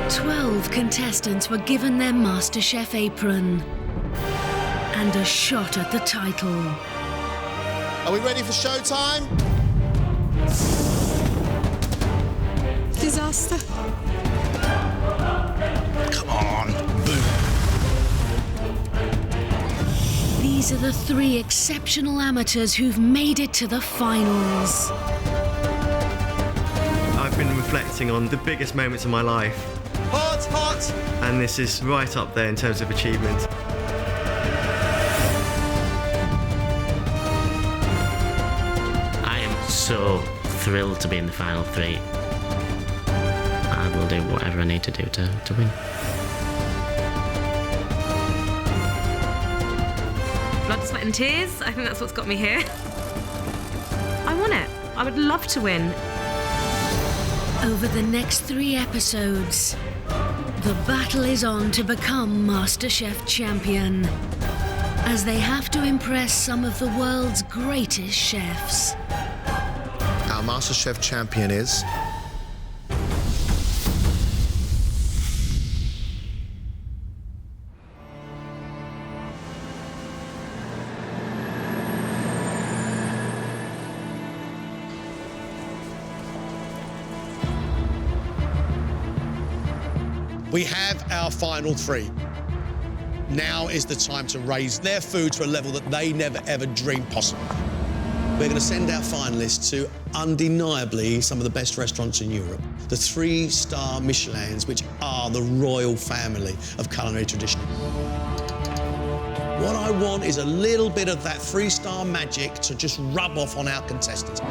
12 contestants were given their MasterChef apron and a shot at the title. Are we ready for showtime? Disaster. Come on. Boom. These are the 3 exceptional amateurs who've made it to the finals. I've been reflecting on the biggest moments of my life. Hot, hot! And this is right up there in terms of achievement. I am so thrilled to be in the final 3. I will do whatever I need to do to win. Blood, sweat and tears. I think that's what's got me here. I want it. I would love to win. Over the next 3 episodes, the battle is on to become MasterChef champion, as they have to impress some of the world's greatest chefs. Our MasterChef champion is... We have our final 3. Now is the time to raise their food to a level that they never ever dreamed possible. We're going to send our finalists to undeniably some of the best restaurants in Europe. The 3-star Michelins, which are the royal family of culinary tradition. What I want is a little bit of that 3-star magic to just rub off on our contestants.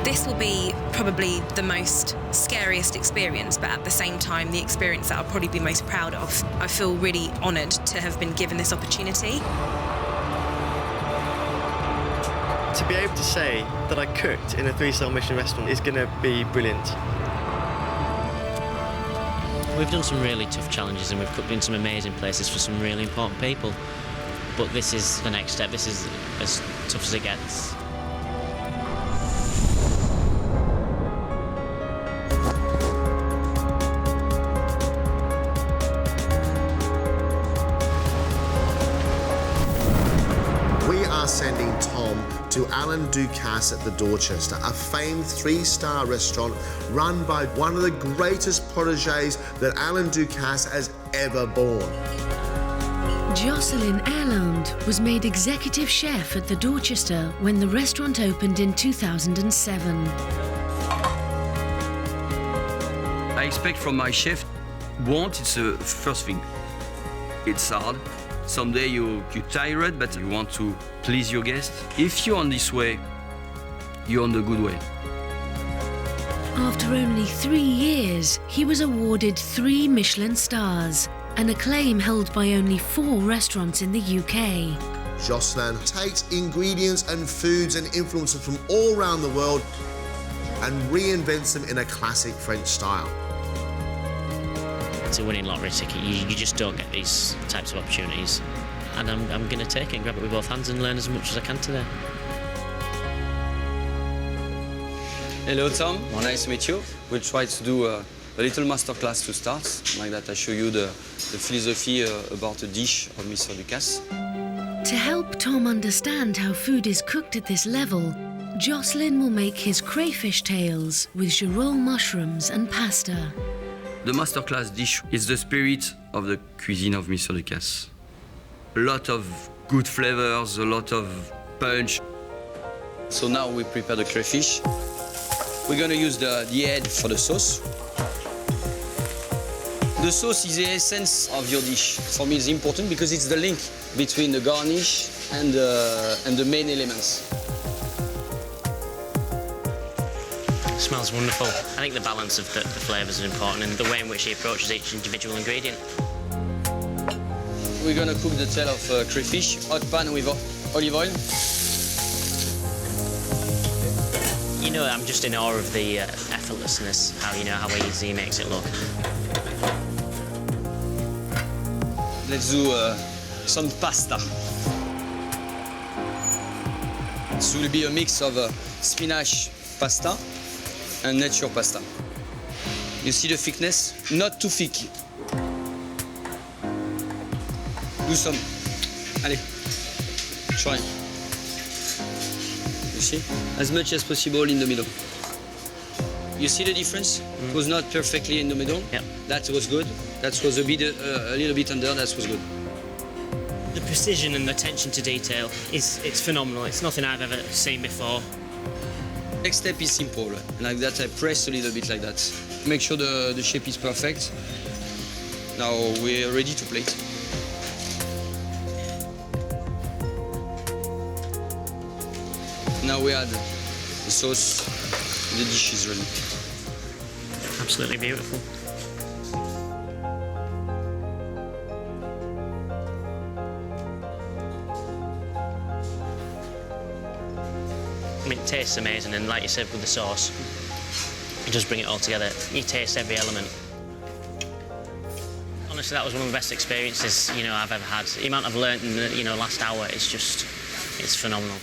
This will be probably the most scariest experience, but at the same time, the experience that I'll probably be most proud of. I feel really honoured to have been given this opportunity. To be able to say that I cooked in a 3-star Michelin restaurant is going to be brilliant. We've done some really tough challenges and we've cooked in some amazing places for some really important people. But this is the next step. This is as tough as it gets. Sending Tom to Alain Ducasse at the Dorchester, a famed 3-star restaurant run by one of the greatest protégés that Alain Ducasse has ever born. Jocelyn Herland was made executive chef at the Dorchester when the restaurant opened in 2007. I expect from my chef, it's the first thing. It's hard. Someday you're tired, but you want to please your guest. If you're on this way, you're on the good way. After only 3 years, he was awarded 3 Michelin stars, an acclaim held by only 4 restaurants in the UK. Jocelyn takes ingredients and foods and influences from all around the world and reinvents them in a classic French style. It's a winning lottery ticket. You just don't get these types of opportunities. And I'm going to take it and grab it with both hands and learn as much as I can today. Hello, Tom. Nice to meet you. We'll try to do a little masterclass to start. Like that, I show you the philosophy about the dish of Mr. Ducasse. To help Tom understand how food is cooked at this level, Jocelyn will make his crayfish tails with girole mushrooms and pasta. The masterclass dish is the spirit of the cuisine of Mr. Ducasse. A lot of good flavors, a lot of punch. So now we prepare the crayfish. We're gonna use the head for the sauce. The sauce is the essence of your dish. For me, it's important because it's the link between the garnish and the main elements. It smells wonderful. I think the balance of the flavours is important and the way in which he approaches each individual ingredient. We're gonna cook the tail of crayfish, hot pan with olive oil. You know, I'm just in awe of the effortlessness, how easy he makes it look. Let's do some pasta. This will be a mix of spinach pasta and nature pasta. You see the thickness? Not too thick. Do some. Allez, try. You see? As much as possible in the middle. You see the difference? It was not perfectly in the middle. Yeah. That was good. That was a little bit under. That was good. The precision and the attention to detail it's phenomenal. It's nothing I've ever seen before. Next step is simple. Like that, I press a little bit like that. Make sure the shape is perfect. Now we're ready to plate. Now we add the sauce. The dish is ready. Absolutely beautiful. I mean, it tastes amazing, and like you said with the sauce, it does bring it all together. You taste every element. Honestly, that was one of the best experiences I've ever had. The amount I've learnt in the last hour is just, it's phenomenal.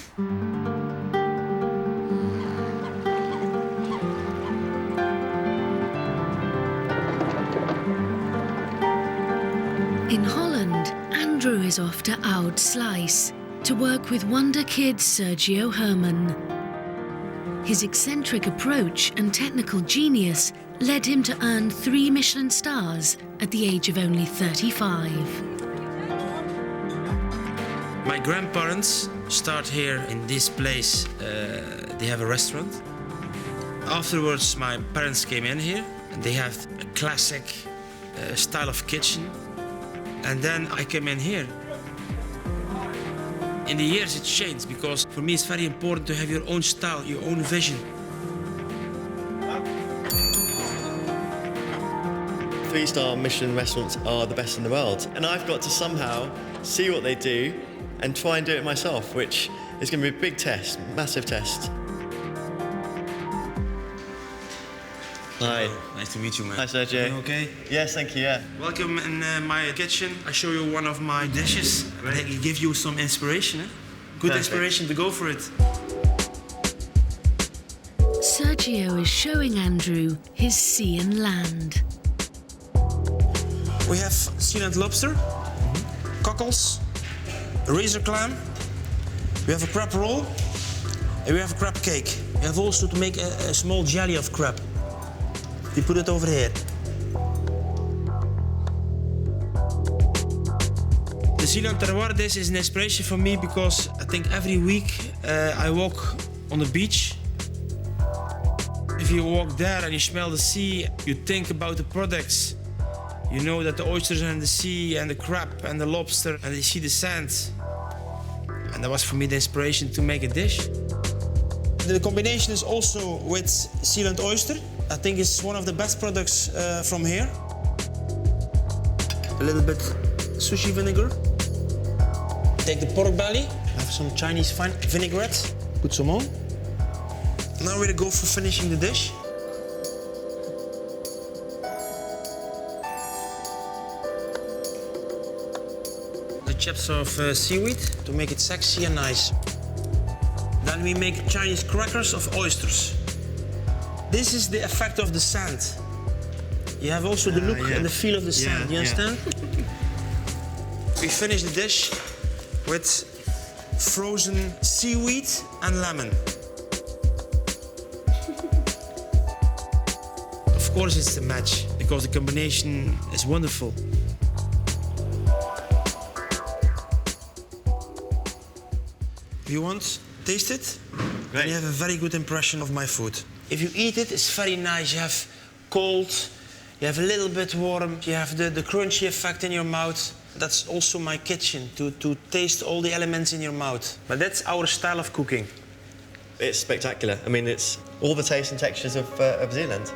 In Holland, Andrew is off to Oud Sluis to work with wonder kid Sergio Herman. His eccentric approach and technical genius led him to earn 3 Michelin stars at the age of only 35. My grandparents start here in this place. They have a restaurant. Afterwards, my parents came in here and they have a classic style of kitchen. And then I came in here. In the years, it's changed because for me, it's very important to have your own style, your own vision. 3-star Michelin restaurants are the best in the world, and I've got to somehow see what they do and try and do it myself, which is going to be a big test, massive test. Hi. Nice to meet you, man. Hi, Sergio. You okay? Yes, thank you, yeah. Welcome in my kitchen. I show you one of my dishes. I give you some inspiration. Good Perfect. Inspiration to go for it. Sergio is showing Andrew his sea and land. We have sea and lobster, cockles, a razor clam, we have a crab roll, and we have a crab cake. We have also to make a small jelly of crab. We put it over here. The sea and terroir dish is an inspiration for me because I think every week I walk on the beach. If you walk there and you smell the sea, you think about the products. You know that the oysters are in the sea and the crab and the lobster and you see the sand. And that was for me the inspiration to make a dish. The combination is also with seal and oyster. I think it's one of the best products from here. A little bit sushi vinegar. Take the pork belly, have some Chinese vinaigrette, put some on. Now we're gonna go for finishing the dish. The chips of seaweed to make it sexy and nice. Then we make Chinese crackers of oysters. This is the effect of the sand. You have also the look and the feel of the sand, you understand? We finish the dish with frozen seaweed and lemon. Of course it's a match, because the combination is wonderful. If you want, taste it, then you have a very good impression of my food. If you eat it, it's very nice. You have cold, you have a little bit warm, you have the crunchy effect in your mouth. That's also my kitchen, to taste all the elements in your mouth. But that's our style of cooking. It's spectacular. I mean, it's all the tastes and textures of Zealand.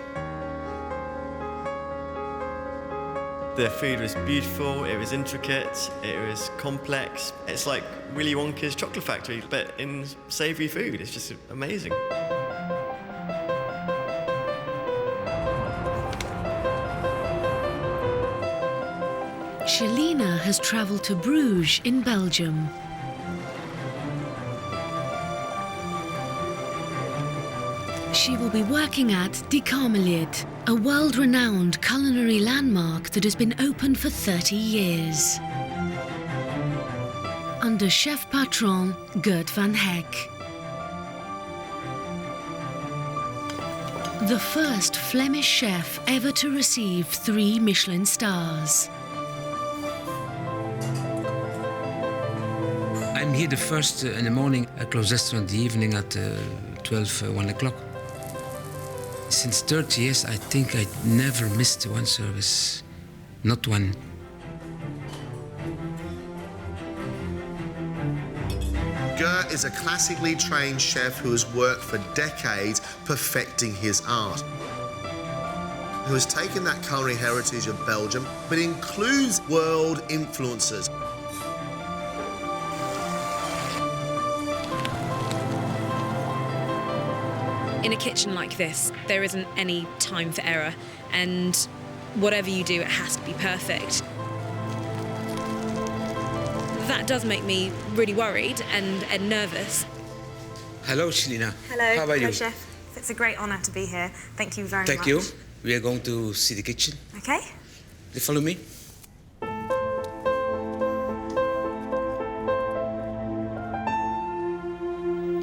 The food was beautiful, it was intricate, it was complex. It's like Willy Wonka's chocolate factory, but in savoury food. It's just amazing. Shalina has travelled to Bruges in Belgium. She will be working at the Karmeliet, a world-renowned culinary landmark that has been open for 30 years. Under chef patron Geert van Hecke. The first Flemish chef ever to receive 3 Michelin stars. I'm here the first in the morning, I close restaurant the evening at 1 o'clock. Since 30 years, I think I never missed one service, not one. Geert is a classically trained chef who has worked for decades perfecting his art, who has taken that culinary heritage of Belgium but includes world influences. In a kitchen like this, there isn't any time for error, and whatever you do, it has to be perfect. That does make me really worried and nervous. Hello, Shelina. Hello. How are you? Hello, Chef. It's a great honour to be here. Thank you very much. Thank you. We are going to see the kitchen. Okay. You follow me?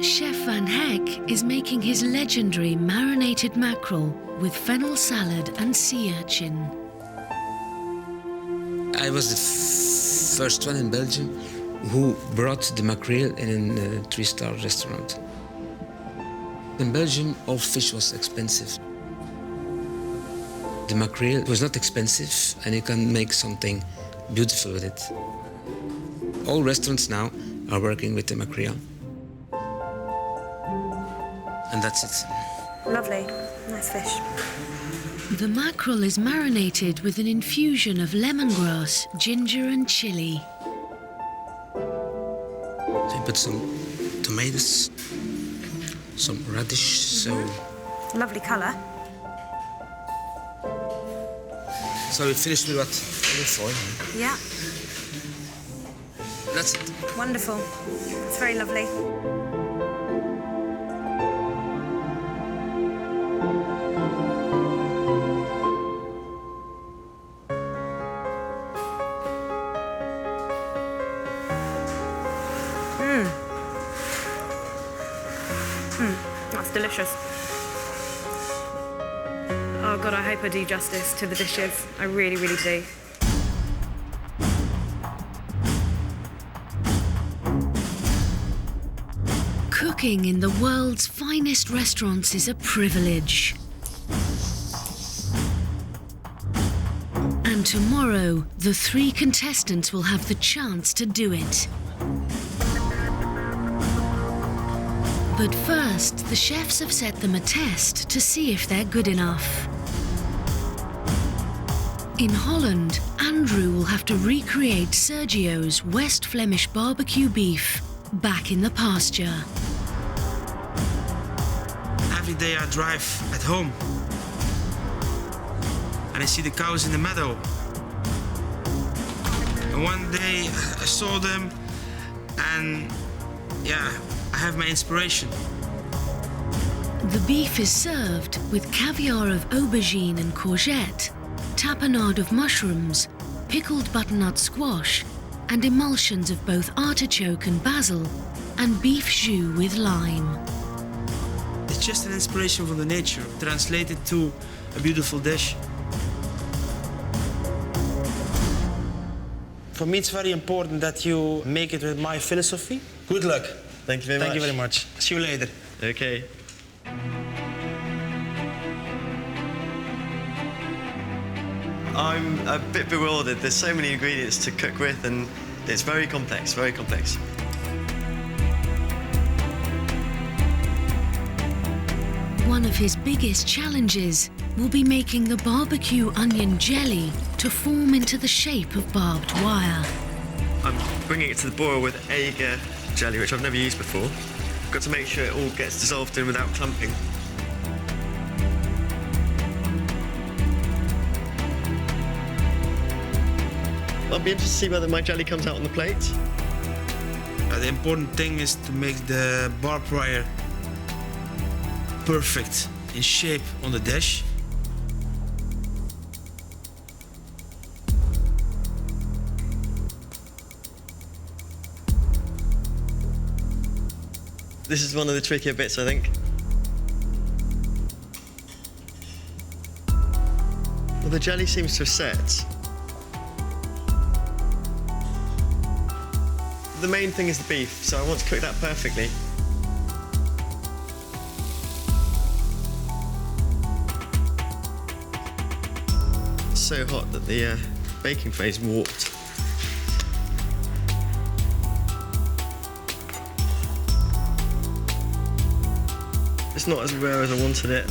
Chef Van Hecke is making his legendary marinated mackerel with fennel salad and sea urchin. I was the first one in Belgium who brought the mackerel in a 3-star restaurant. In Belgium, all fish was expensive. The mackerel was not expensive, and you can make something beautiful with it. All restaurants now are working with the mackerel. And that's it. Lovely. Nice fish. The mackerel is marinated with an infusion of lemongrass, ginger and chili. So you put some tomatoes, some radish, so... Lovely colour. So we finished with what? Olive oil. Yeah. That's it. Wonderful. It's very lovely. That's delicious. Oh God, I hope I do justice to the dishes. I really, really do. Cooking in the world's finest restaurants is a privilege. And tomorrow, the 3 contestants will have the chance to do it. But first, the chefs have set them a test to see if they're good enough. In Holland, Andrew will have to recreate Sergio's West Flemish barbecue beef back in the pasture. Every day I drive at home and I see the cows in the meadow. And one day I saw them and yeah, I have my inspiration. The beef is served with caviar of aubergine and courgette, tapenade of mushrooms, pickled butternut squash, and emulsions of both artichoke and basil, and beef jus with lime. It's just an inspiration from the nature, translated to a beautiful dish. For me, it's very important that you make it with my philosophy. Good luck. Thank you very much. Thank you very much. See you later. Okay. I'm a bit bewildered. There's so many ingredients to cook with, and it's very complex, very complex. One of his biggest challenges will be making the barbecue onion jelly to form into the shape of barbed wire. I'm bringing it to the boil with agar jelly, which I've never used before. I've got to make sure it all gets dissolved in without clumping. I'll be interested to see whether my jelly comes out on the plate. The important thing is to make the barbed wire perfect in shape on the dish. This is one of the trickier bits, I think. Well, the jelly seems to have set. The main thing is the beef, so I want to cook that perfectly. It's so hot that the baking trays warped. It's not as rare as I wanted it.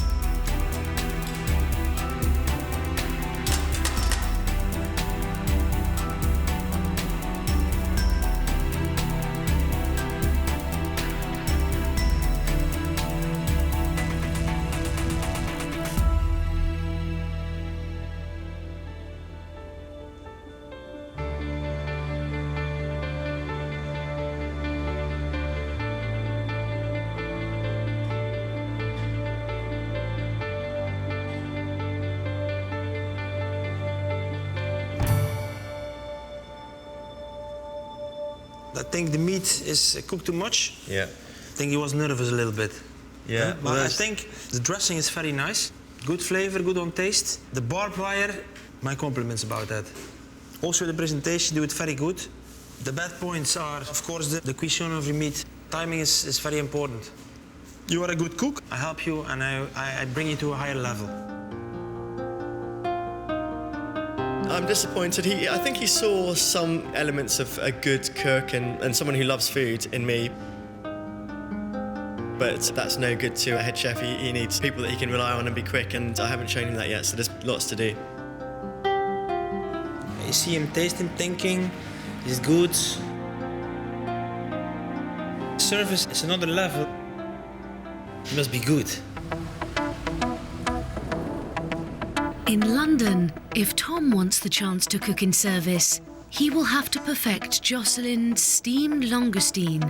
I think the meat is cooked too much. Yeah. I think he was nervous a little bit. Yeah. But I think the dressing is very nice. Good flavor, good on taste. The barbed wire, my compliments about that. Also the presentation, do it very good. The bad points are, of course, the cuisson of your meat. Timing is very important. You are a good cook. I help you and I bring you to a higher level. I'm disappointed. I think he saw some elements of a good cook and someone who loves food in me. But that's no good to a head chef. He needs people that he can rely on and be quick, and I haven't shown him that yet, so there's lots to do. You see him tasting, thinking, it's good. Service is another level. It must be good. In London, if Tom wants the chance to cook in service, he will have to perfect Jocelyn's steamed langoustine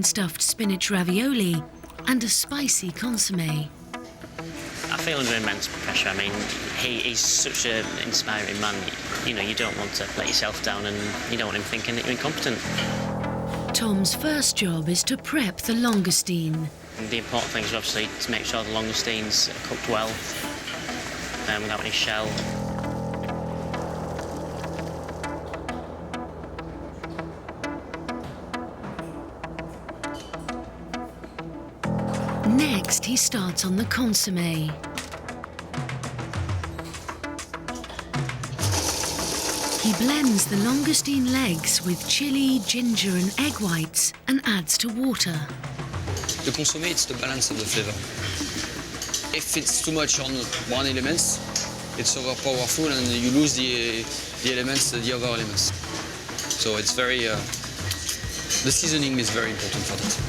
stuffed spinach ravioli, and a spicy consommé. I feel under immense pressure. I mean, he's such an inspiring man. You know, you don't want to let yourself down and you don't want him thinking that you're incompetent. Tom's first job is to prep the langoustine. And the important thing is obviously to make sure the langoustine's cooked well, without any shell. Next, he starts on the consommé. He blends the langoustine legs with chili, ginger and egg whites and adds to water. The consommé, it's the balance of the flavor. If it's too much on one element, it's overpowerful and you lose the other elements. So it's very, the seasoning is very important for that.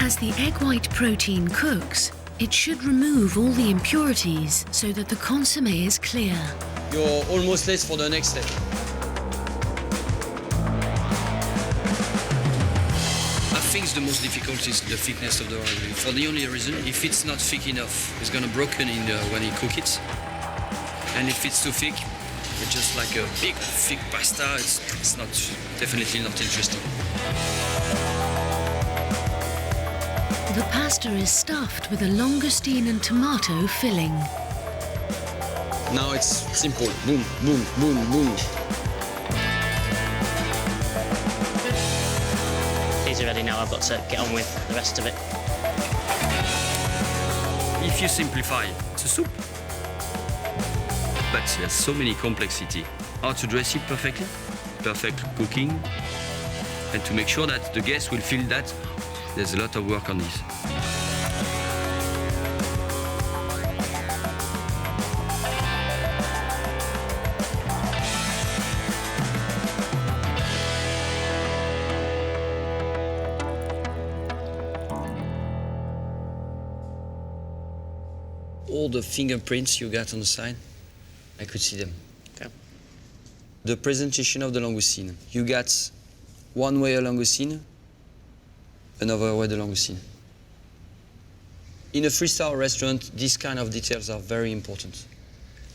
As the egg white protein cooks, it should remove all the impurities so that the consommé is clear. You're almost late for the next step. I think the most difficult is the thickness of the ravioli. For the only reason, if it's not thick enough, it's gonna broken when you cook it. And if it's too thick, it's just like a big, thick pasta. It's not, definitely not interesting. The pasta is stuffed with a langoustine and tomato filling. Now it's simple. Boom, boom, boom, boom. These are ready now. I've got to get on with the rest of it. If you simplify, it's a soup. But there's so many complexity. How to dress it perfectly, perfect cooking, and to make sure that the guests will feel that there's a lot of work on this. All the fingerprints you got on the side, I could see them. Okay. The presentation of the langoustine. You got one way a langoustine, another way the langoustine. In a 3-star restaurant, these kind of details are very important.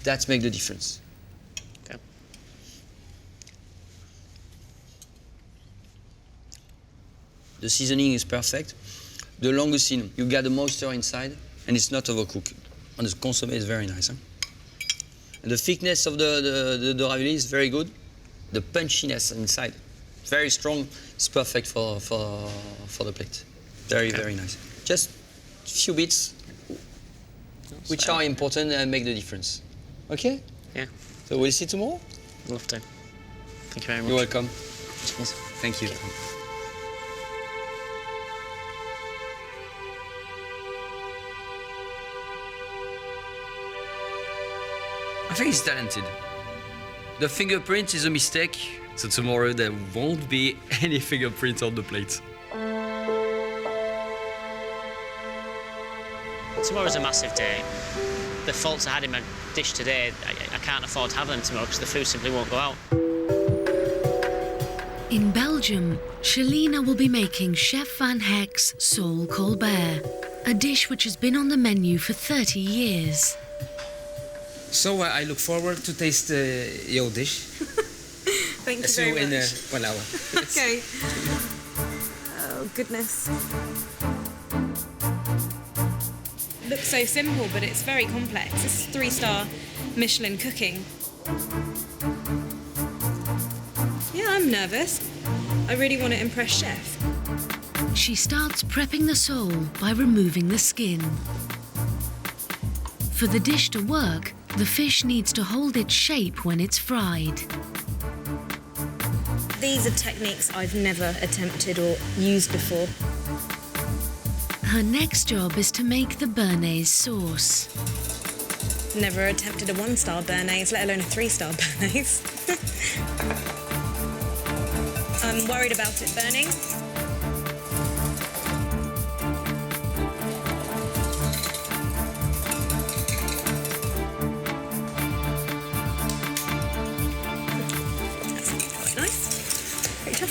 That makes the difference. Okay. The seasoning is perfect. The langoustine, you got the moisture inside, and it's not overcooked. And the consommé is very nice. Huh? And the thickness of the ravioli is very good. The punchiness inside, very strong. It's perfect for the plate. Very, very nice. Just a few bits, which are important and make the difference. Okay? Yeah. So we'll see you tomorrow? Love to. Thank you very much. You're welcome. Cheers. Thank you. I think he's talented. The fingerprint is a mistake, so tomorrow there won't be any fingerprint on the plate. Tomorrow's a massive day. The faults I had in my dish today, I can't afford to have them tomorrow because the food simply won't go out. In Belgium, Shelina will be making Chef Van Hecke's Sole Colbert, a dish which has been on the menu for 30 years. So I look forward to taste your dish. Thank you See very you in much. 1 hour. Okay. Oh, goodness. Looks so simple, but it's very complex. This is 3-star Michelin cooking. Yeah, I'm nervous. I really want to impress Chef. She starts prepping the sole by removing the skin. For the dish to work, the fish needs to hold its shape when it's fried. These are techniques I've never attempted or used before. Her next job is to make the béarnaise sauce. Never attempted a 1-star béarnaise, let alone a 3-star béarnaise. I'm worried about it burning.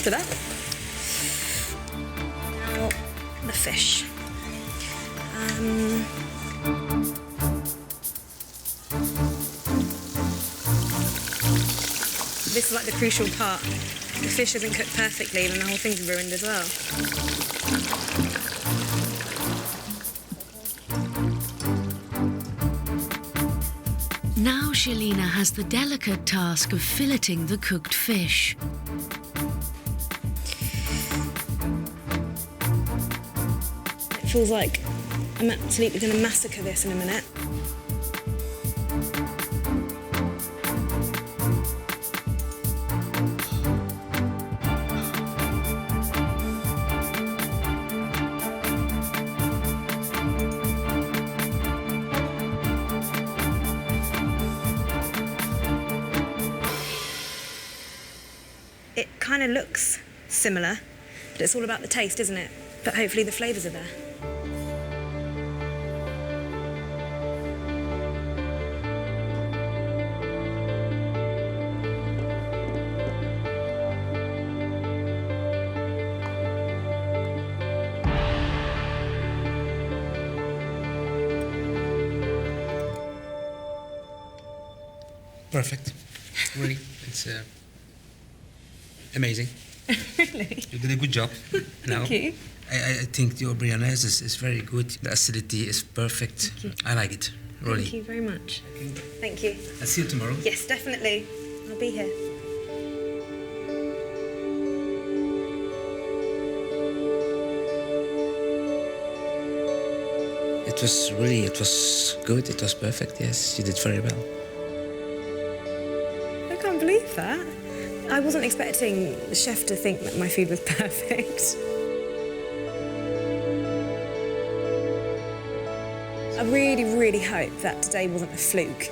To that. Now, the fish. This is like the crucial part. If the fish isn't cooked perfectly, then the whole thing's ruined as well. Now Shelina has the delicate task of filleting the cooked fish. It feels like I'm absolutely going to massacre this in a minute. It kind of looks similar, but it's all about the taste, isn't it? But hopefully the flavours are there. Perfect. Really, it's amazing. Really? You did a good job. Thank you. I think your béarnaise is very good. The acidity is perfect. I like it, really. Thank you very much. Thank you. I'll see you tomorrow. Yes, definitely. I'll be here. It was good. It was perfect. Yes, you did very well. I can't believe that. I wasn't expecting the chef to think that my food was perfect. I really, really hope that today wasn't a fluke.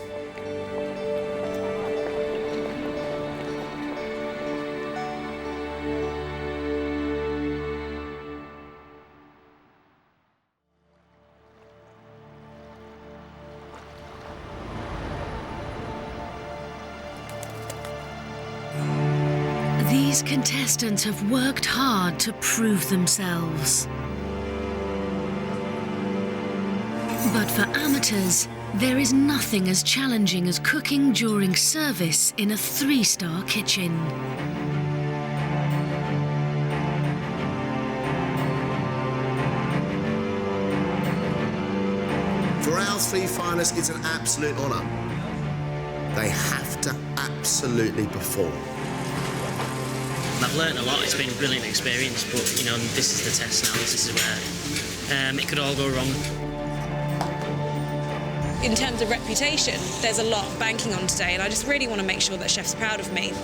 These contestants have worked hard to prove themselves. But for amateurs, there is nothing as challenging as cooking during service in a 3-star kitchen. For our 3 finalists, it's an absolute honour. They have to absolutely perform. I've learned a lot. It's been a brilliant experience, but you know, this is the test now. This is where it could all go wrong. In terms of reputation, there's a lot banking on today, and I just really want to make sure that chefs are proud of me.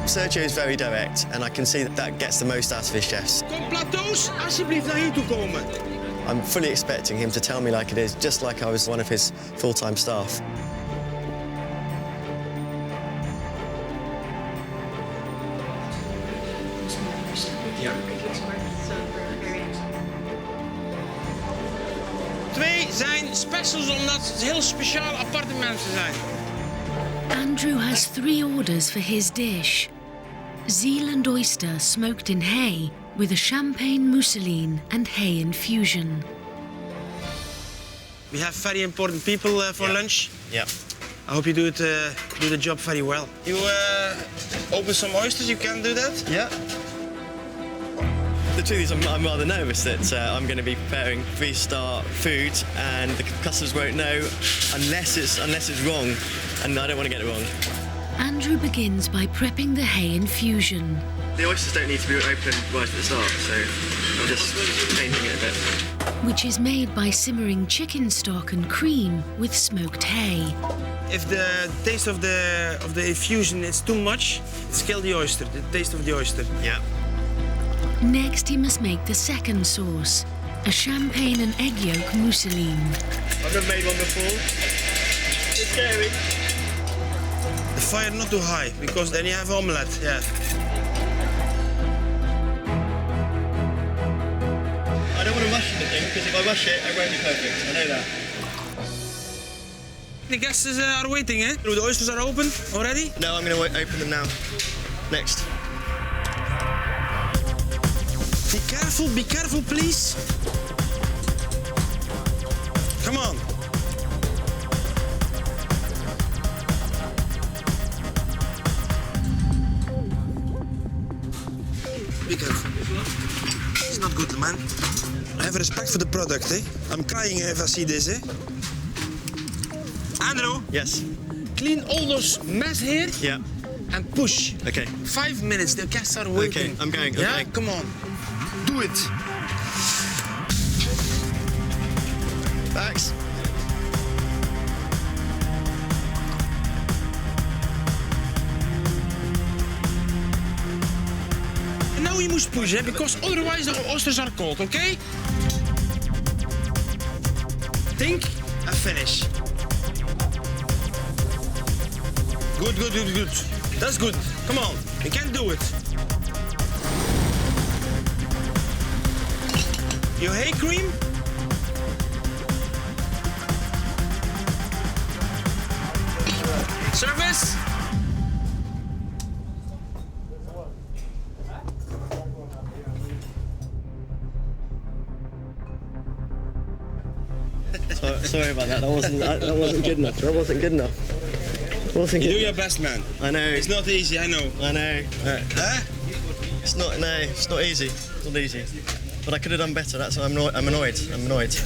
Sergio is very direct, and I can see that gets the most out of his chefs. Kom plateaus, alsjeblieft naar hier toe komen. I'm fully expecting him to tell me like it is, just like I was one of his full-time staff. Twee zijn specials omdat het heel speciale aparte mensen zijn. Andrew has 3 orders for his dish. Zealand oyster smoked in hay with a champagne mousseline and hay infusion. We have very important people for lunch. Yeah. I hope you do the job very well. You open some oysters, you can do that? Yeah. The truth is, I'm rather nervous that I'm going to be preparing 3-star food, and the customers won't know unless it's wrong, and I don't want to get it wrong. Andrew begins by prepping the hay infusion. The oysters don't need to be open right at the start, so I'm just painting it a bit. Which is made by simmering chicken stock and cream with smoked hay. If the taste of the infusion is too much, it's kill the oyster, the taste of the oyster. Yeah. Next, he must make the second sauce, a champagne and egg yolk mousseline. I've never made one before. It's scary. The fire not too high, because then you have omelette, yeah. I don't want to rush the thing, because if I rush it, it won't be perfect. I know that. The guests are waiting, eh? The oysters are open already? No, I'm going to open them now. Next. Be careful, please. Come on. Be careful. It's not good, man. I have respect for the product, eh? I'm crying if I see this, eh? Andrew? Yes. Clean all those mess here. Yeah. And push. Okay. 5 minutes, the guests are waiting. Okay, I'm going. Yeah, come on. Do it. Thanks. And now you must push, eh? Because otherwise the oysters are cold, okay? Think and finish. Good. That's good. Come on, you can do it. Your hay cream? Service? Sorry about that. That wasn't good enough. That wasn't good enough. You do your best, man. I know. It's not easy, I know. I know. Huh? It's not easy. It's not easy. But I could have done better. That's why I'm annoyed. I'm annoyed.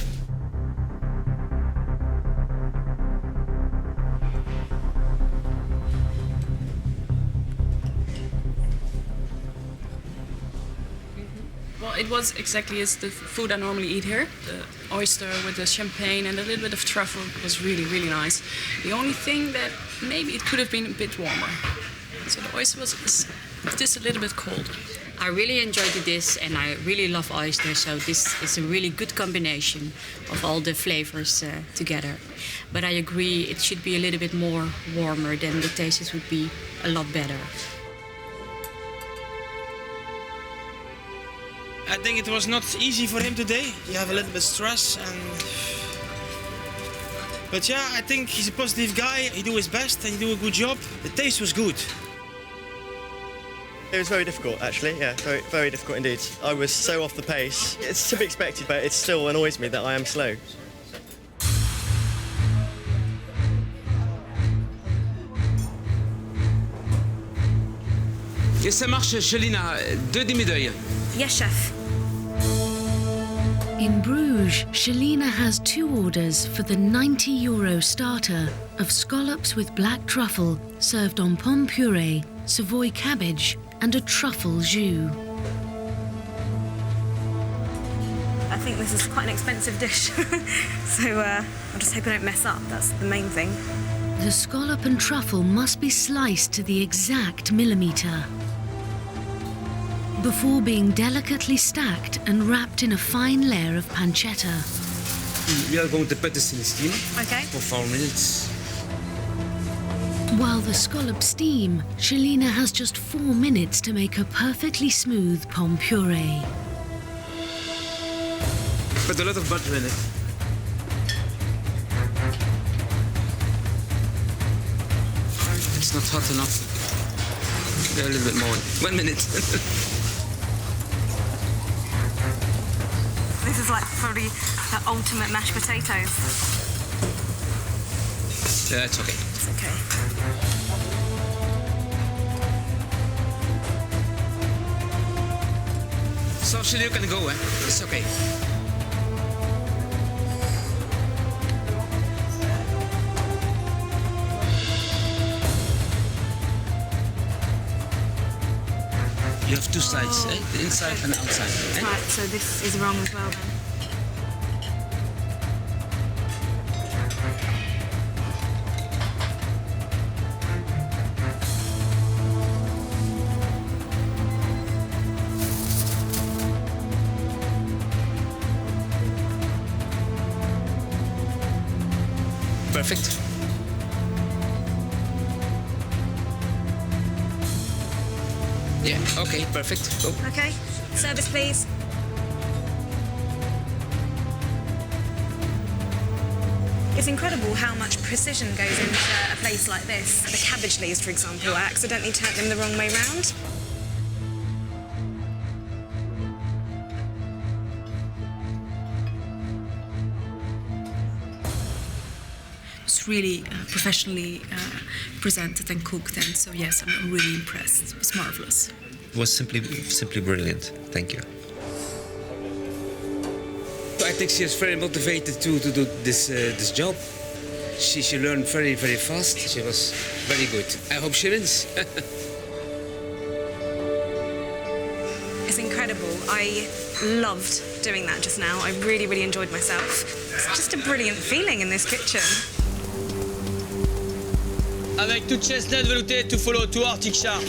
Well, it was exactly as the food I normally eat here. The oyster with the champagne and a little bit of truffle was really, really nice. The only thing that maybe it could have been a bit warmer. So the oyster was just a little bit cold. I really enjoyed the dish and I really love oysters, so this is a really good combination of all the flavors together. But I agree it should be a little bit more warmer, then the tastes would be a lot better. I think it was not easy for him today. You have a little bit stress But yeah, I think he's a positive guy. He do his best and he do a good job. The taste was good. It was very difficult, actually, yeah, very, very difficult indeed. I was so off the pace. It's to be expected, but it still annoys me that I am slow. Et ça marche, Chelina, 2 demi-deuil. Yes, chef. In Bruges, Chelina has 2 orders for the €90 starter of scallops with black truffle, served on pomme puree, Savoy cabbage, and a truffle jus. I think this is quite an expensive dish, so I just hope I don't mess up. That's the main thing. The scallop and truffle must be sliced to the exact millimetre before being delicately stacked and wrapped in a fine layer of pancetta. We are going to put this in steam for 4 minutes. While the scallops steam, Chelina has just 4 minutes to make a perfectly smooth pomme puree. Put a lot of butter in it. It's not hot enough. Go a little bit more. 1 minute. This is like probably the ultimate mashed potatoes. Yeah, it's okay. It's okay. So, Chelina, you can go, eh? It's okay. You have 2 sides, eh? The inside and the outside. Eh? Right, so this is wrong as well then. Perfect. Yeah, okay, perfect. Go. Okay, service please. It's incredible how much precision goes into a place like this. The cabbage leaves, for example, I accidentally turned them the wrong way round. It's really professionally presented and cooked, and so yes, I'm really impressed. It's marvelous. It was simply brilliant. Thank you. I think she is very motivated to do this job. She learned very, very fast. She was very good. I hope she wins. It's incredible. I loved doing that just now. I really, really enjoyed myself. It's just a brilliant feeling in this kitchen. Avec tout chestnut velouté to follow to Arctic shark.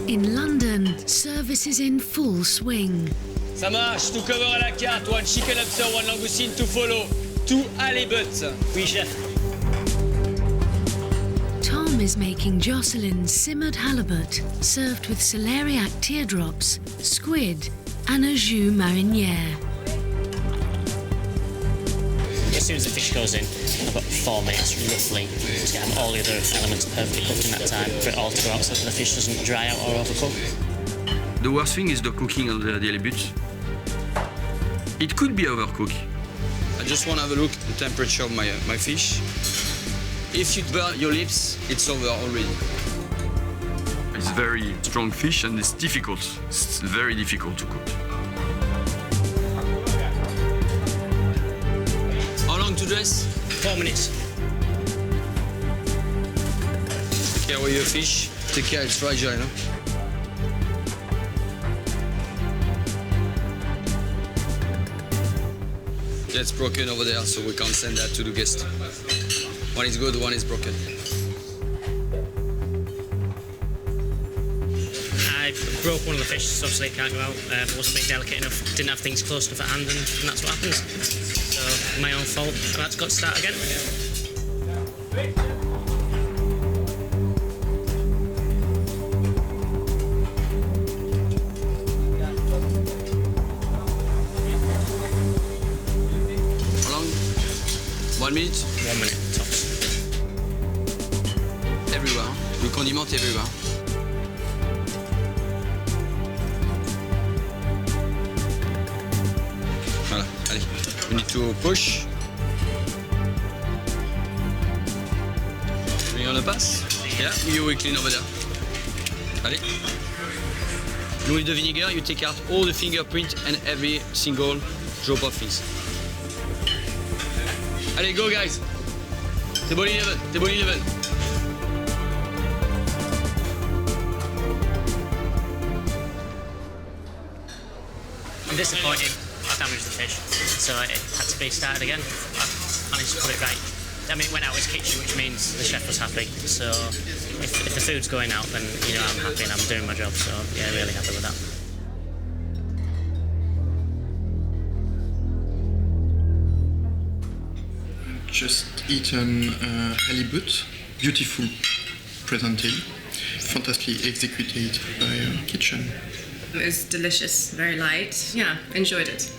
In London, service is in full swing. Ça marche, tout cover à la carte, 1 chicken lobster, 1 langoustine to follow, 2 halibut. Oui, chef. Tom is making Jocelyn's simmered halibut, served with celeriac teardrops, squid, and a jus marinière. As soon as the fish goes in, I've got 4 minutes roughly to get all the other elements perfectly cooked in that time for it all to go out so that the fish doesn't dry out or overcook. The worst thing is the cooking of the halibut. It could be overcooked. I just want to have a look at the temperature of my fish. If you burn your lips, it's over already. It's very strong fish and it's difficult. It's very difficult to cook. How long to dress? 4 minutes. Take care of your fish. Take care, it's fragile, no? Yeah, it's broken over there, so we can't send that to the guest. One is good, one is broken. I broke one of the fish, so obviously it can't go out. Wasn't being delicate enough, didn't have things close enough at hand, and that's what happens. So, my own fault. I've got to start again. How long? 1 minute? 1 minute, tops. Everywhere. You condiment everywhere. Allez, we need to push. Bring on the pass. Yeah, you will clean over there. Allez. And with the vinegar, you take out all the fingerprint and every single drop of things. Allez, go guys. Table 11, table 11. I'm disappointed I damaged the fish, so it had to be started again. I managed to put it right. I mean, it went out of his kitchen, which means the chef was happy. So if the food's going out, then you know I'm happy and I'm doing my job. So yeah, really happy with that. Just eaten halibut, beautiful presented, fantastically executed by our kitchen. It was delicious, very light. Yeah, enjoyed it.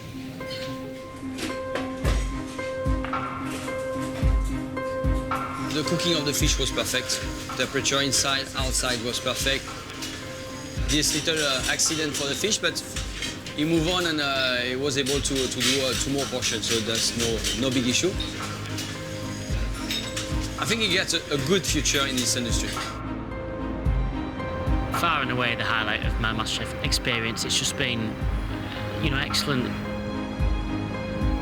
The cooking of the fish was perfect. Temperature inside, outside was perfect. This little accident for the fish, but he moved on and he was able to do 2 more portions, so that's no big issue. I think he gets a good future in this industry. Far and away the highlight of my MasterChef experience. It's just been, you know, excellent.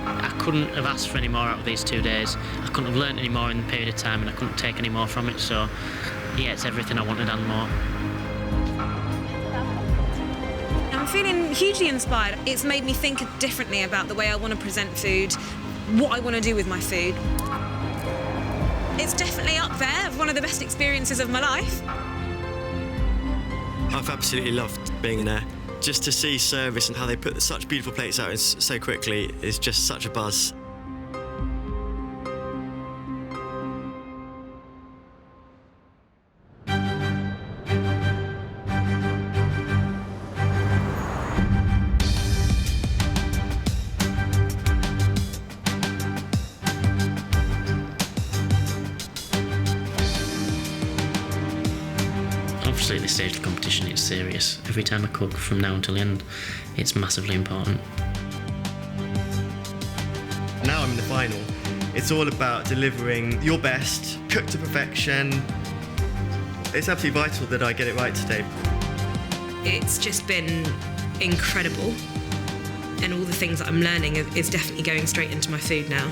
I couldn't have asked for any more out of these 2 days. I couldn't have learnt any more in the period of time, and I couldn't take any more from it. So, yeah, it's everything I wanted and more. I'm feeling hugely inspired. It's made me think differently about the way I want to present food, what I want to do with my food. It's definitely up there, one of the best experiences of my life. I've absolutely loved being in there. Just to see service and how they put such beautiful plates out so quickly is just such a buzz. Obviously at this stage of the competition it's serious. Every time I cook from now until the end, it's massively important. Now I'm in the final. It's all about delivering your best, cooked to perfection. It's absolutely vital that I get it right today. It's just been incredible, and all the things that I'm learning is definitely going straight into my food now.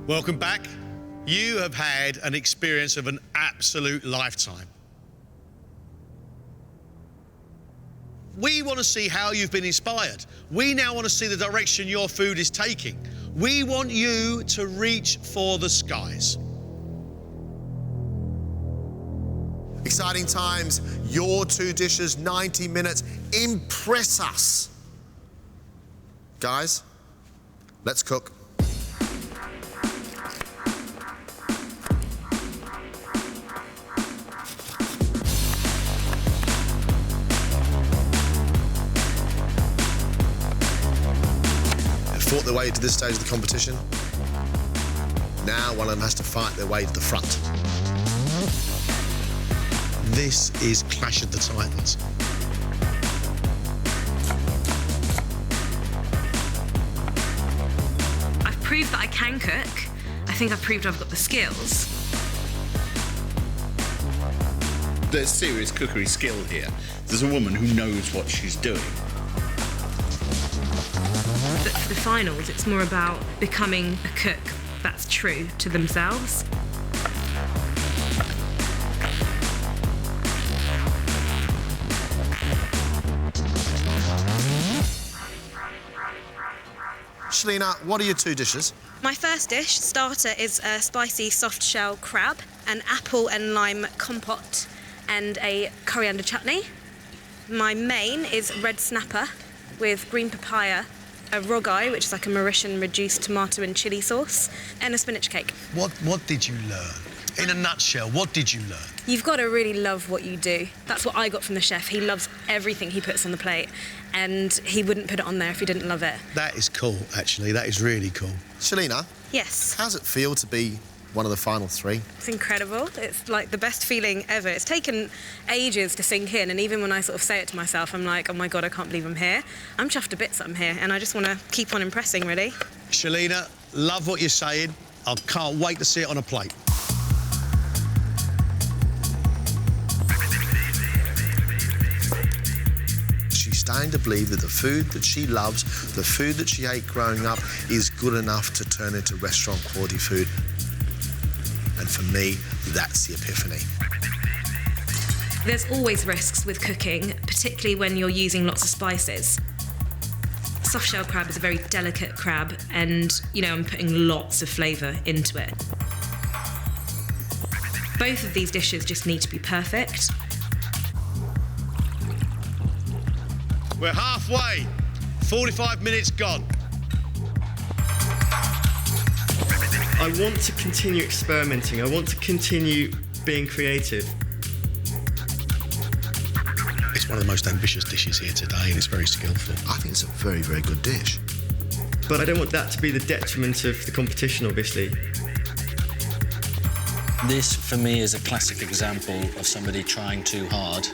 Welcome back. You have had an experience of an absolute lifetime. We want to see how you've been inspired. We now want to see the direction your food is taking. We want you to reach for the skies. Exciting times, your 2 dishes, 90 minutes. Impress us. Guys, let's cook. Fought their way to this stage of the competition. Now one of them has to fight their way to the front. This is Clash of the Titans. I've proved that I can cook. I think I've proved I've got the skills. There's serious cookery skill here. There's a woman who knows what she's doing. But for the finals, it's more about becoming a cook that's true to themselves. Shalina, what are your 2 dishes? My first dish, starter, is a spicy soft shell crab, an apple and lime compote, and a coriander chutney. My main is red snapper with green papaya, a rogai, which is like a Mauritian reduced tomato and chilli sauce, and a spinach cake. What did you learn In a nutshell, what did you learn? You've got to really love what you do. That's what I got from the chef. He loves everything he puts on the plate, and he wouldn't put it on there if he didn't love it. That is cool, actually. That is really cool. Shalina? Yes? How's it feel to be one of the final three? It's incredible. It's like the best feeling ever. It's taken ages to sink in, and even when I sort of say it to myself, I'm like, oh my God, I can't believe I'm here. I'm chuffed to bits that I'm here, and I just want to keep on impressing, really. Shalina, love what you're saying. I can't wait to see it on a plate. She's starting to believe that the food that she loves, the food that she ate growing up, is good enough to turn into restaurant quality food. And for me, that's the epiphany. There's always risks with cooking, particularly when you're using lots of spices. Soft shell crab is a very delicate crab, and, you know, I'm putting lots of flavour into it. Both of these dishes just need to be perfect. We're halfway. 45 minutes gone. I want to continue experimenting. I want to continue being creative. It's one of the most ambitious dishes here today, and it's very skillful. I think it's a very, very good dish. But I don't want that to be the detriment of the competition, obviously. This, for me, is a classic example of somebody trying too hard.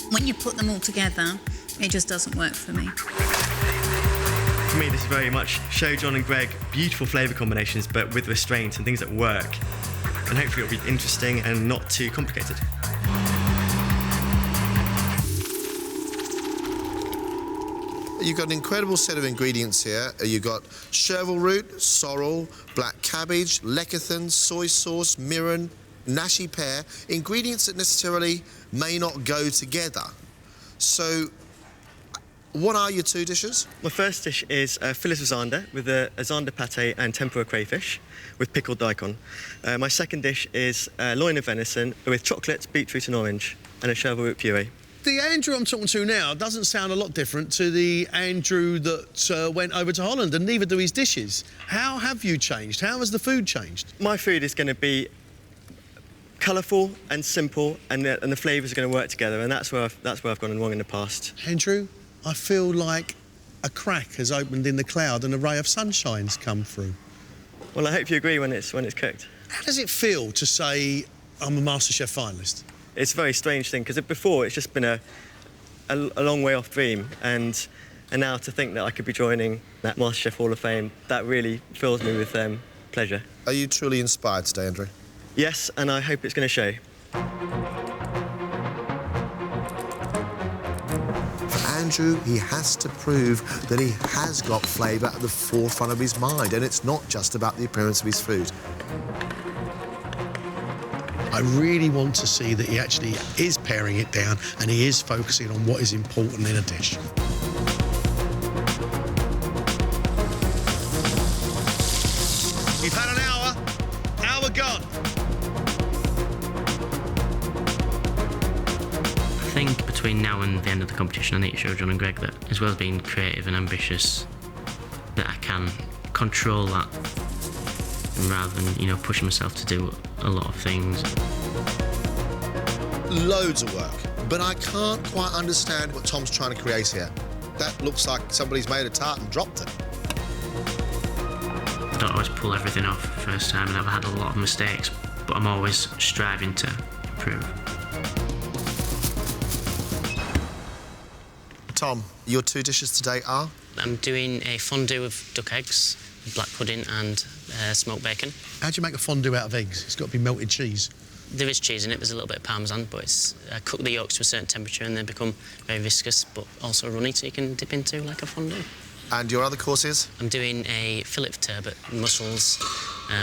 When you put them all together, it just doesn't work for me. For me, this is very much show John and Greg beautiful flavour combinations, but with restraint and things that work. And hopefully it'll be interesting and not too complicated. You've got an incredible set of ingredients here. You've got chervil root, sorrel, black cabbage, lecithin, soy sauce, mirin, nashi pear, ingredients that necessarily may not go together. So, what are your two dishes? My first dish is fillet of zander with a zander pâté and tempura crayfish with pickled daikon. My second dish is loin of venison with chocolate, beetroot and orange and a chervil root puree. The Andrew I'm talking to now doesn't sound a lot different to the Andrew that went over to Holland, and neither do his dishes. How have you changed? How has the food changed? My food is going to be colourful and simple, and the flavours are going to work together, and that's where I've gone wrong in the past. Andrew, I feel like a crack has opened in the cloud and a ray of sunshine's come through. Well, I hope you agree when it's cooked. How does it feel to say I'm a MasterChef finalist? It's a very strange thing, because before it's just been a long way off dream, and now to think that I could be joining that MasterChef Hall of Fame, that really fills me with pleasure. Are you truly inspired today, Andrew? Yes, and I hope it's going to show. For Andrew, he has to prove that he has got flavour at the forefront of his mind, and it's not just about the appearance of his food. I really want to see that he actually is paring it down and he is focusing on what is important in a dish. You've had an hour gone. I think between now and the end of the competition, I need to show John and Greg that, as well as being creative and ambitious, that I can control that, rather than, you know, pushing myself to do a lot of things. Loads of work, but I can't quite understand what Tom's trying to create here. That looks like somebody's made a tart and dropped it. I don't always pull everything off first time, and I've had a lot of mistakes, but I'm always striving to improve. Tom, your two dishes today are? I'm doing a fondue with duck eggs, black pudding and smoked bacon. How do you make a fondue out of eggs? It's got to be melted cheese. There is cheese in it, there's a little bit of parmesan, but it's cook the yolks to a certain temperature and they become very viscous, but also runny, so you can dip into like a fondue. And your other courses? I'm doing a fillet of turbot, mussels,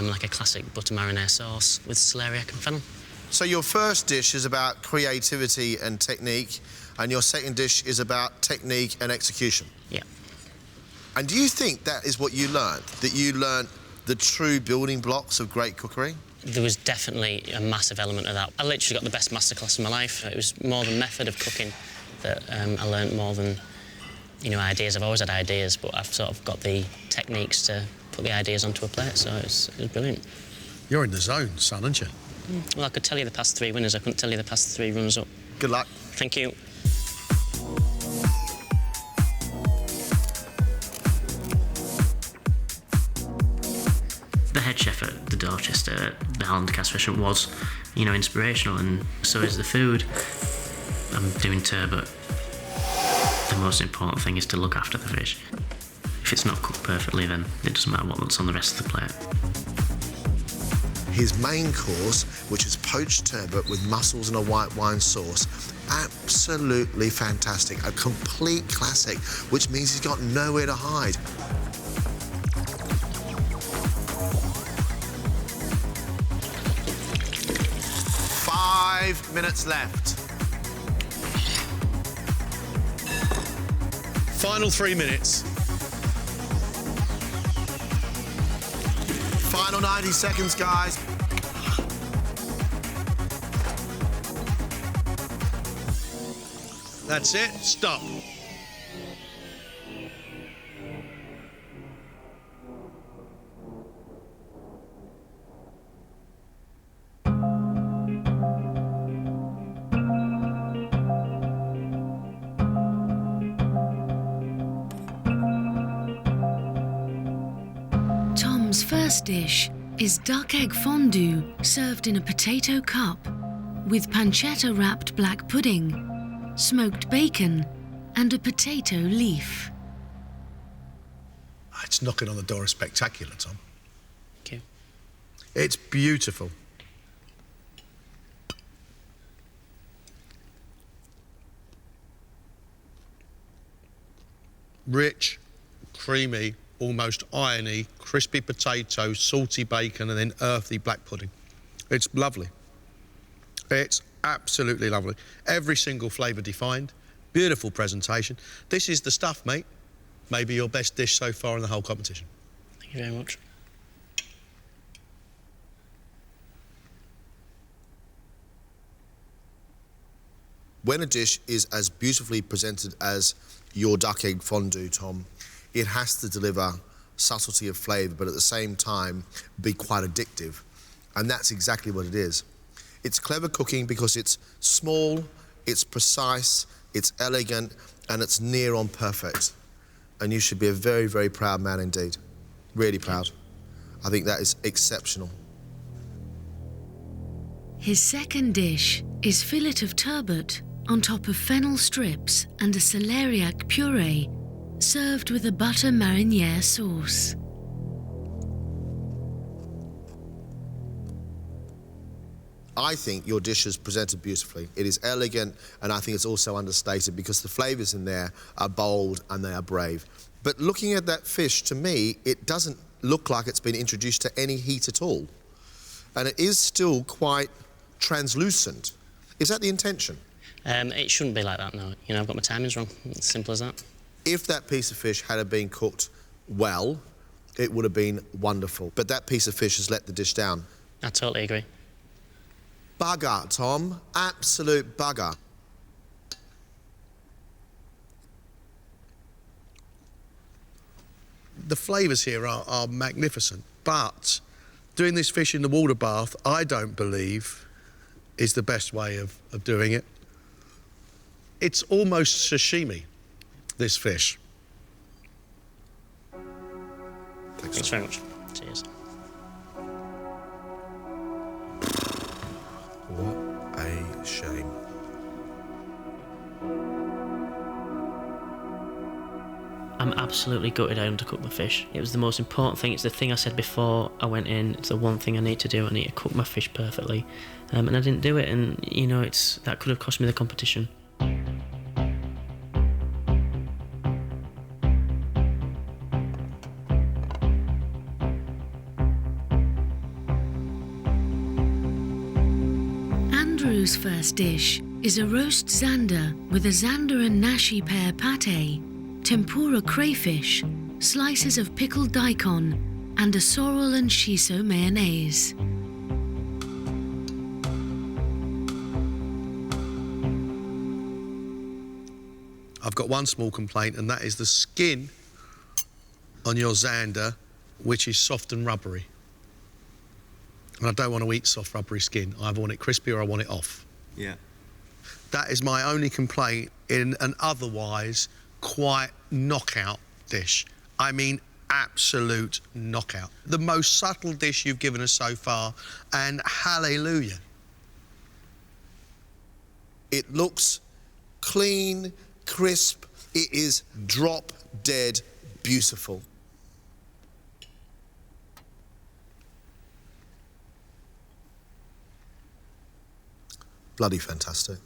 like a classic butter marinara sauce with celeriac and fennel. So your first dish is about creativity and technique, and your second dish is about technique and execution? Yeah. And do you think that is what you learned? That you learned the true building blocks of great cookery? There was definitely a massive element of that. I literally got the best masterclass of my life. It was more the method of cooking that I learnt more than, you know, ideas. I've always had ideas, but I've sort of got the techniques to put the ideas onto a plate, so it was brilliant. You're in the zone, son, aren't you? Well, I could tell you the past 3 winners. I couldn't tell you the past 3 runners-up. Good luck. Thank you. The head chef at the Dorchester, the Alain Ducasse restaurant, was, you know, inspirational, and so is the food. I'm doing turbot. The most important thing is to look after the fish. If it's not cooked perfectly, then it doesn't matter what's on the rest of the plate. His main course, which is poached turbot with mussels and a white wine sauce, absolutely fantastic. A complete classic, which means he's got nowhere to hide. Five minutes left. Final 3 minutes. Final 90 seconds, guys. That's it. Stop. Tom's first dish is duck egg fondue served in a potato cup with pancetta-wrapped black pudding, smoked bacon and a potato leaf. It's knocking on the door of spectacular, Tom. Thank you. It's beautiful. Rich, creamy, almost irony, crispy potato, salty bacon and then earthy black pudding. It's lovely. It's absolutely lovely. Every single flavour defined. Beautiful presentation. This is the stuff, mate. Maybe your best dish so far in the whole competition. Thank you very much. When a dish is as beautifully presented as your duck egg fondue, Tom, it has to deliver subtlety of flavour, but at the same time be quite addictive. And that's exactly what it is. It's clever cooking because it's small, it's precise, it's elegant, and it's near on perfect. And you should be a very, very proud man indeed. Really proud. I think that is exceptional. His second dish is fillet of turbot on top of fennel strips and a celeriac puree, served with a butter marinière sauce. I think your dish is presented beautifully. It is elegant, and I think it's also understated because the flavours in there are bold and they are brave. But looking at that fish, to me, it doesn't look like it's been introduced to any heat at all. And it is still quite translucent. Is that the intention? It shouldn't be like that, no. You know, I've got my timings wrong. It's simple as that. If that piece of fish had been cooked well, it would have been wonderful. But that piece of fish has let the dish down. I totally agree. Bugger, Tom. Absolute bugger. The flavours here are magnificent, but doing this fish in the water bath, I don't believe, is the best way of doing it. It's almost sashimi, this fish. Thanks very much. Cheers. What a shame. I'm absolutely gutted I undercooked my fish. It was the most important thing. It's the thing I said before I went in. It's the one thing I need to do. I need to cook my fish perfectly. And I didn't do it, and, you know, that could have cost me the competition. Andrew's first dish is a roast zander with a zander and nashi pear pate, tempura crayfish, slices of pickled daikon, and a sorrel and shiso mayonnaise. I've got one small complaint, and that is the skin on your zander, which is soft and rubbery. And I don't want to eat soft, rubbery skin. I either want it crispy or I want it off. Yeah. That is my only complaint in an otherwise quite knockout dish. I mean, absolute knockout. The most subtle dish you've given us so far, and hallelujah. It looks clean, crisp. It is drop dead beautiful. Bloody fantastic.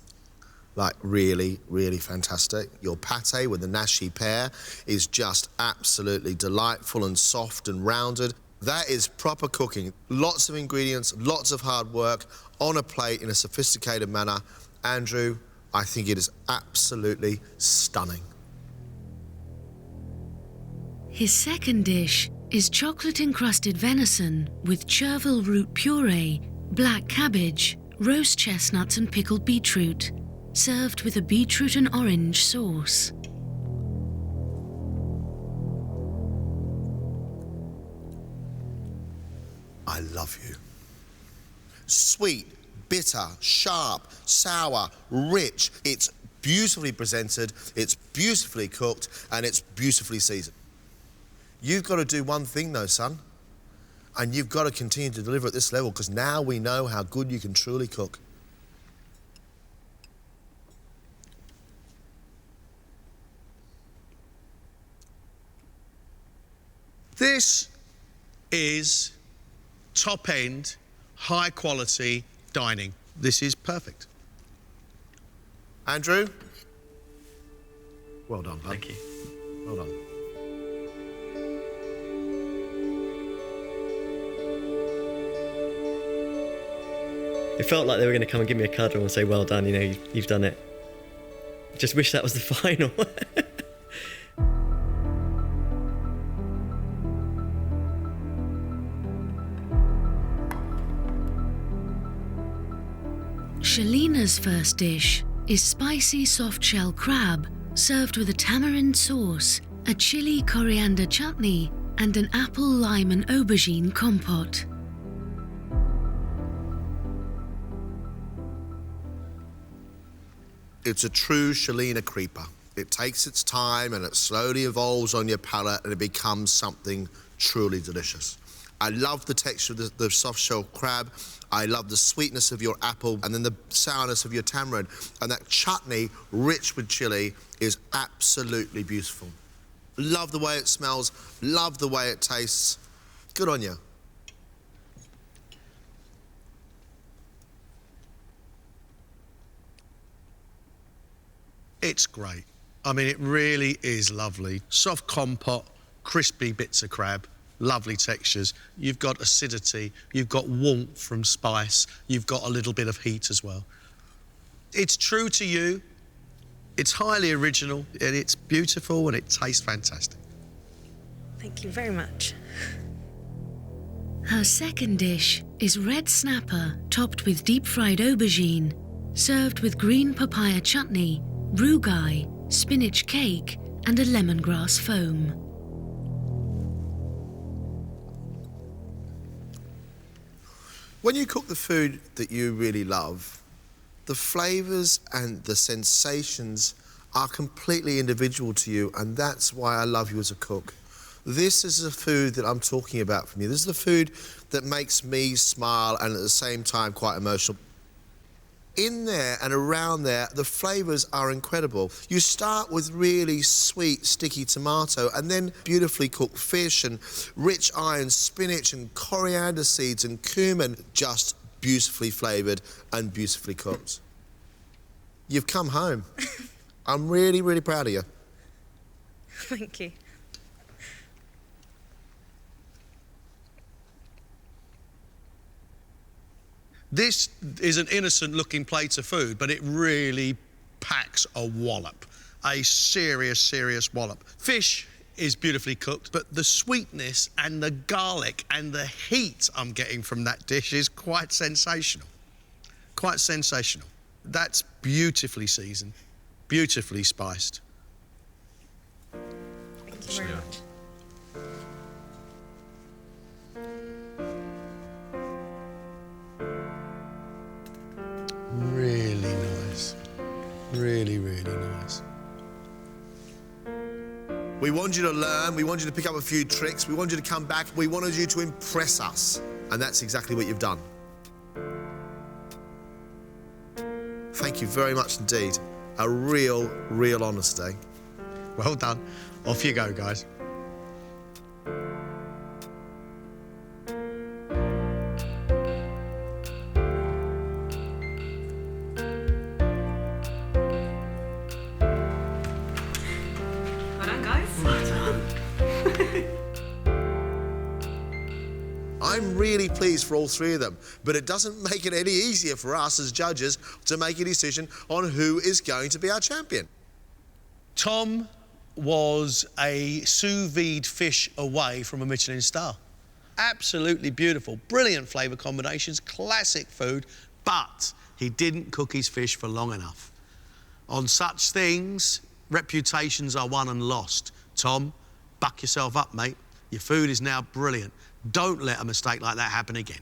Like, really, really fantastic. Your pate with the nashi pear is just absolutely delightful and soft and rounded. That is proper cooking. Lots of ingredients, lots of hard work on a plate in a sophisticated manner. Andrew, I think it is absolutely stunning. His second dish is chocolate-encrusted venison with chervil root puree, black cabbage, roast chestnuts and pickled beetroot, served with a beetroot and orange sauce. I love you. Sweet, bitter, sharp, sour, rich. It's beautifully presented, it's beautifully cooked, and it's beautifully seasoned. You've got to do one thing though, son, and you've got to continue to deliver at this level, because now we know how good you can truly cook. This is top-end, high-quality dining. This is perfect. Andrew? Well done, bud. Thank you. Well done. It felt like they were going to come and give me a cuddle and say, well done, you know, you've done it. Just wish that was the final. Shalina's first dish is spicy soft-shell crab served with a tamarind sauce, a chili coriander chutney, and an apple, lime and aubergine compote. It's a true Shalina creeper. It takes its time and it slowly evolves on your palate and it becomes something truly delicious. I love the texture of the soft-shell crab. I love the sweetness of your apple and then the sourness of your tamarind. And that chutney, rich with chili, is absolutely beautiful. Love the way it smells, love the way it tastes. Good on you. It's great. I mean, it really is lovely. Soft compote, crispy bits of crab, lovely textures. You've got acidity, you've got warmth from spice, you've got a little bit of heat as well. It's true to you, it's highly original, and it's beautiful, and it tastes fantastic. Thank you very much. Her second dish is red snapper topped with deep-fried aubergine, served with green papaya chutney, rugai, spinach cake, and a lemongrass foam. When you cook the food that you really love, the flavours and the sensations are completely individual to you, and that's why I love you as a cook. This is the food that I'm talking about from you. This is the food that makes me smile and at the same time quite emotional. In there and around there, the flavours are incredible. You start with really sweet, sticky tomato and then beautifully cooked fish and rich iron spinach and coriander seeds and cumin, just beautifully flavoured and beautifully cooked. You've come home. I'm really, really proud of you. Thank you. This is an innocent-looking plate of food, but it really packs a wallop, a serious, serious wallop. Fish is beautifully cooked, but the sweetness and the garlic and the heat I'm getting from that dish is quite sensational. Quite sensational. That's beautifully seasoned, beautifully spiced. Thank you very much. Really, really nice. We wanted you to learn, we wanted you to pick up a few tricks, we wanted you to come back, we wanted you to impress us. And that's exactly what you've done. Thank you very much indeed. A real, real honour today. Well done. Off you go, guys. Well done, guys. Well done. I'm really pleased for all three of them, but it doesn't make it any easier for us as judges to make a decision on who is going to be our champion. Tom was a sous vide fish away from a Michelin star. Absolutely beautiful, brilliant flavour combinations, classic food, but he didn't cook his fish for long enough. On such things, reputations are won and lost. Tom, buck yourself up, mate. Your food is now brilliant. Don't let a mistake like that happen again.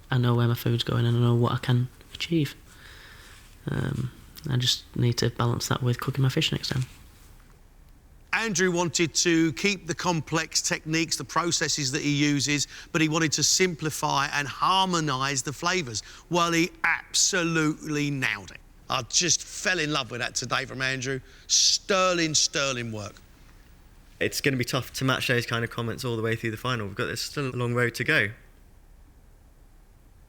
I know where my food's going and I know what I can achieve. I just need to balance that with cooking my fish next time. Andrew wanted to keep the complex techniques, the processes that he uses, but he wanted to simplify and harmonise the flavours. Well, he absolutely nailed it. I just fell in love with that today from Andrew. Sterling work. It's going to be tough to match those kind of comments all the way through the final. There's still a long road to go.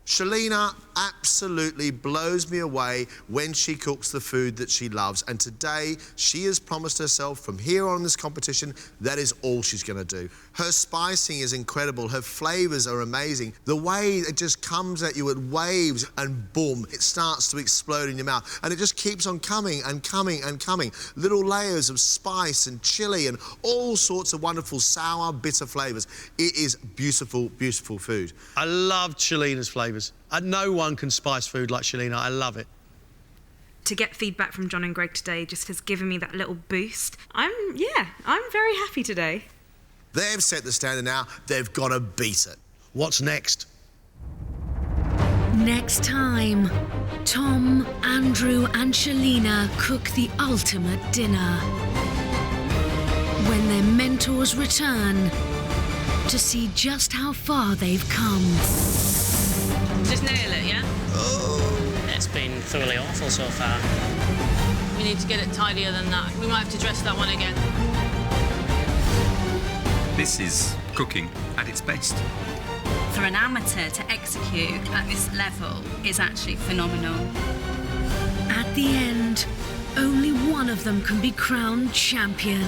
Shalina absolutely blows me away when she cooks the food that she loves, and today she has promised herself from here on in this competition that is all she's going to do. Her spicing is incredible, her flavours are amazing. The way it just comes at you at waves and boom, it starts to explode in your mouth, and it just keeps on coming and coming and coming. Little layers of spice and chilli and all sorts of wonderful sour, bitter flavours. It is beautiful, beautiful food. I love Shalina's flavours. No one can spice food like Shalina. I love it. To get feedback from John and Greg today just has given me that little boost. I'm very happy today. They've set the standard now. They've got to beat it. What's next? Next time, Tom, Andrew and Shalina cook the ultimate dinner. When their mentors return to see just how far they've come. Just nail it, yeah? It's been thoroughly awful so far. We need to get it tidier than that. We might have to dress that one again. This is cooking at its best. For an amateur to execute at this level is actually phenomenal. At the end, only one of them can be crowned champion.